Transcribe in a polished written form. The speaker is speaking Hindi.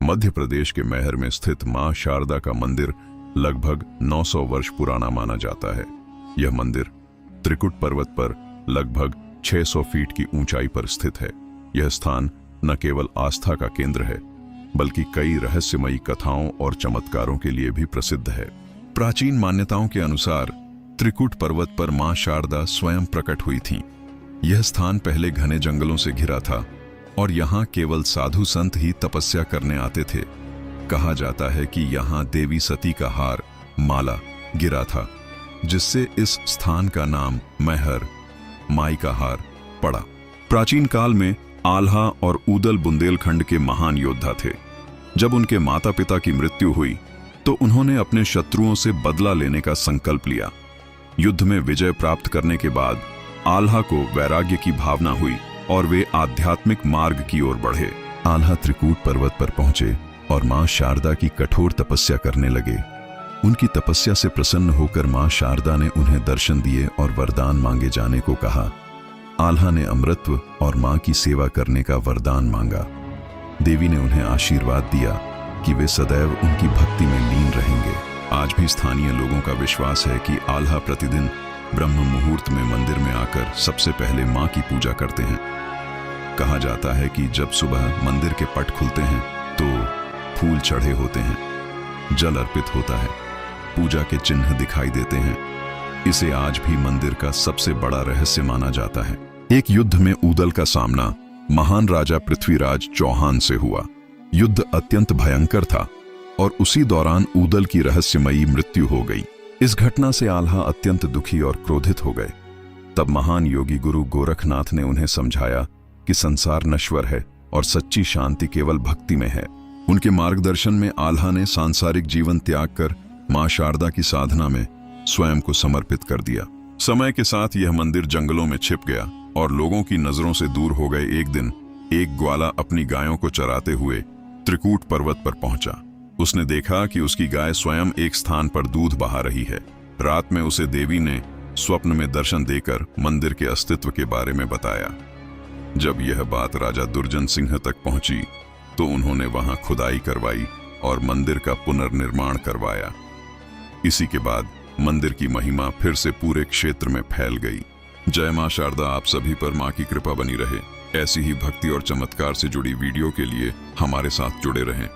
मध्य प्रदेश के मैहर में स्थित मां शारदा का मंदिर लगभग 900 वर्ष पुराना माना जाता है। यह मंदिर त्रिकुट पर्वत पर लगभग 600 फीट की ऊंचाई पर स्थित है। यह स्थान न केवल आस्था का केंद्र है, बल्कि कई रहस्यमयी कथाओं और चमत्कारों के लिए भी प्रसिद्ध है। प्राचीन मान्यताओं के अनुसार त्रिकुट पर्वत पर मां शारदा स्वयं प्रकट हुई थीं। यह स्थान पहले घने जंगलों से घिरा था और यहाँ केवल साधु संत ही तपस्या करने आते थे। कहा जाता है कि यहाँ देवी सती का हार माला गिरा था, जिससे इस स्थान का नाम मैहर माई का हार पड़ा। प्राचीन काल में आल्हा और ऊदल बुंदेलखंड के महान योद्धा थे। जब उनके माता पिता की मृत्यु हुई तो उन्होंने अपने शत्रुओं से बदला लेने का संकल्प लिया। युद्ध में विजय प्राप्त करने के बाद आल्हा को वैराग्य की भावना हुई और वे आध्यात्मिक मार्ग की ओर बढ़े। आल्हा त्रिकूट पर्वत पर पहुंचे और मां शारदा की कठोर तपस्या करने लगे। उनकी तपस्या से प्रसन्न होकर मां शारदा ने उन्हें दर्शन दिए और वरदान मांगे जाने को कहा। आल्हा ने अमृतत्व और मां की सेवा करने का वरदान मांगा। देवी ने उन्हें आशीर्वाद दिया कि वे सदैव उनकी भक्ति में लीन रहेंगे। आज भी स्थानीय लोगों का विश्वास है कि आल्हा प्रतिदिन ब्रह्म मुहूर्त में मंदिर में आकर सबसे पहले मां की पूजा करते हैं। कहा जाता है कि जब सुबह मंदिर के पट खुलते हैं तो फूल चढ़े होते हैं, जल अर्पित होता है, पूजा के चिन्ह दिखाई देते हैं। इसे आज भी मंदिर का सबसे बड़ा रहस्य माना जाता है। एक युद्ध में ऊदल का सामना महान राजा पृथ्वीराज चौहान से हुआ। युद्ध अत्यंत भयंकर था और उसी दौरान ऊदल की रहस्यमयी मृत्यु हो गई। इस घटना से आल्हा अत्यंत दुखी और क्रोधित हो गए। तब महान योगी गुरु गोरखनाथ ने उन्हें समझाया कि संसार नश्वर है और सच्ची शांति केवल भक्ति में है। उनके मार्गदर्शन में आल्हा ने सांसारिक जीवन त्याग कर मां शारदा की साधना में स्वयं को समर्पित कर दिया। समय के साथ यह मंदिर जंगलों में छिप गया और लोगों की नजरों से दूर हो गए। एक दिन एक ग्वाला अपनी गायों को चराते हुए त्रिकूट पर्वत पर पहुंचा। उसने देखा कि उसकी गाय स्वयं एक स्थान पर दूध बहा रही है। रात में उसे देवी ने स्वप्न में दर्शन देकर मंदिर के अस्तित्व के बारे में बताया। जब यह बात राजा दुर्जन सिंह तक पहुंची तो उन्होंने वहां खुदाई करवाई और मंदिर का पुनर्निर्माण करवाया। इसी के बाद मंदिर की महिमा फिर से पूरे क्षेत्र में फैल गई। जय मां शारदा। आप सभी पर मां की कृपा बनी रहे। ऐसी ही भक्ति और चमत्कार से जुड़ी वीडियो के लिए हमारे साथ जुड़े रहें।